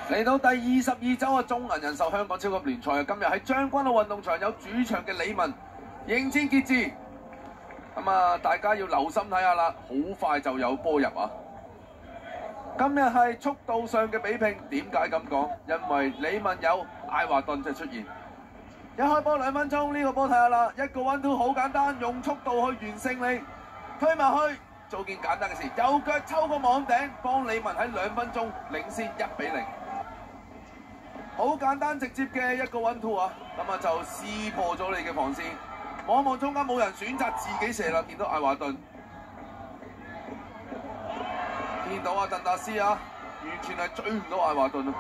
嚟到第22週嘅中銀人壽香港超級聯賽啊！今日喺將軍澳運動場有主場嘅李文迎戰傑志。大家要留心睇下啦，好快就有波入啊！今日係速度上嘅比拼，點解咁講？因為李文有艾華頓就出現。一開波2分鐘，呢個波睇下啦，一個 1-2 好簡單，用速度去完勝你，推埋去做件簡單嘅事，右腳抽個網頂，幫李文喺2分鐘領先1-0。好簡單直接嘅一個 1-2啊，就撕破咗你嘅防線。望一望中間冇人，選擇自己射啦，見到艾華頓，見到鄧達斯啊，完全係追唔到艾華頓啊！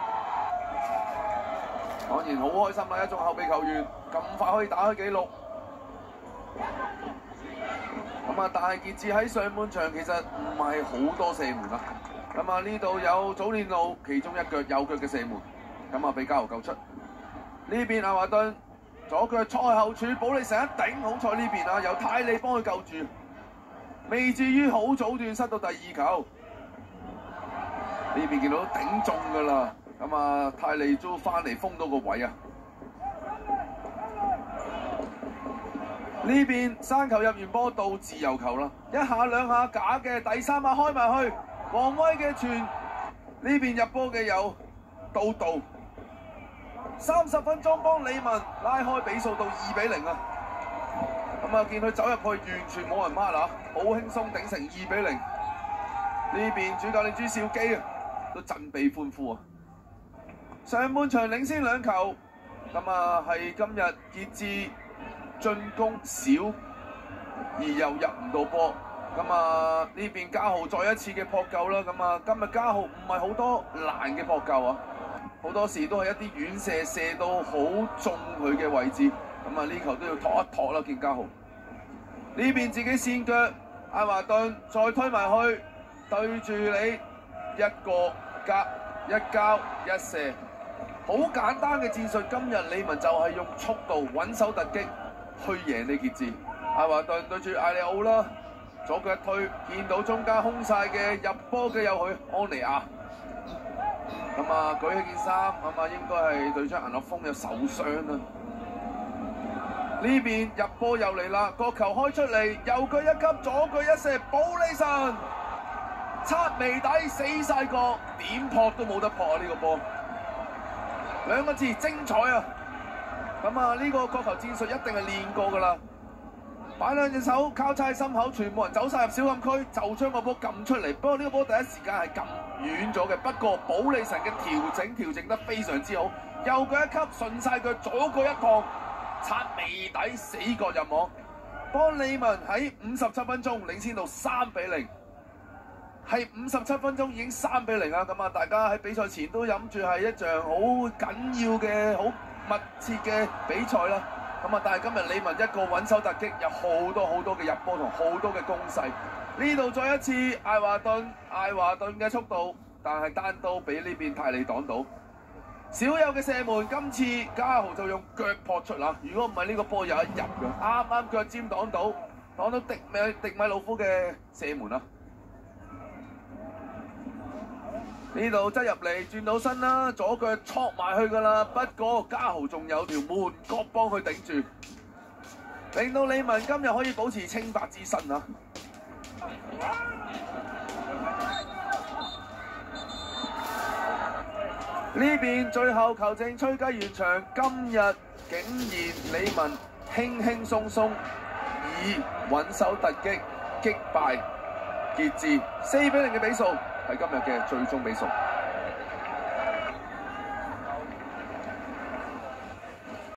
當然好開心啦，一眾後備球員咁快可以打開紀錄。但係傑志喺上半場其實唔係好多射門啊。呢度有祖連路其中一腳右腳嘅射門，俾嘉豪救出。呢邊艾華頓左腳賽後處，保利成一頂，好彩呢邊有泰利幫佢救住，未至於好早段失到第2球。呢邊見到頂中㗎啦。泰利都翻嚟封到個位啊！呢邊山球入完波到自由球啦，一下2下假嘅，第3下開埋去，王威嘅傳，呢邊入波嘅有道30分鐘幫李文拉開比數到2-0啊！見佢走入去完全冇人 mark 啊，好輕鬆頂成2-0。呢邊主教練朱兆基都振臂歡呼啊！上半場領先2球，係今日傑志進攻少而又入唔到波，呢邊嘉豪再一次嘅撲救啦，今日嘉豪唔係好多難嘅撲救啊，好多時都係一啲遠射射到好中佢嘅位置，呢球都要托一托啦，見嘉豪呢邊自己跣腳，艾華頓再推埋去，對住你一個格一交一射。好簡單嘅戰術，今日李文就係用速度穩手突擊去贏你傑志。艾華頓對住艾利奧啦，左腳一推，見到中間空晒嘅入波嘅有佢安尼亞。舉起件衫，應該係對出銀樂峰有受傷啦。呢邊入波又嚟啦，個球開出嚟，右腳一級，左腳一射，保利神擦眉底死晒角，點撲都冇得撲啊！呢個波。2個字精彩啊！呢個角球戰術一定係練過㗎啦，擺2隻手交叉心口，全部人走晒入小禁區，就將個波撳出嚟。不過呢個波第一時間係撳遠咗嘅，不過保利神嘅調整得非常之好，右腳一級順晒腳，左腳一趟擦眉底死角入網，幫李文喺57分鐘領先到3-0。係57分鐘已經3-0啊！大家喺比賽前都諗住係一場好緊要嘅、好密切嘅比賽啦。但係今日李文一個穩手突擊，有好多嘅入波同好多嘅攻勢。呢度再一次艾華頓嘅速度，但係單刀俾呢邊泰利擋到。少有嘅射門，今次嘉豪就用腳撲出啦。如果唔係呢個波有一入嘅，啱腳尖擋到迪米魯夫嘅射門啊！呢度側入嚟轉到身啦，左腳戳埋去㗎啦。不過嘉豪仲有條門角幫佢頂住，令到李文今日可以保持清白之身啊！呢邊最後球證吹雞完場，今日竟然李文輕輕鬆鬆以穩手突擊擊敗傑志，4-0嘅比數係今日嘅最終比數。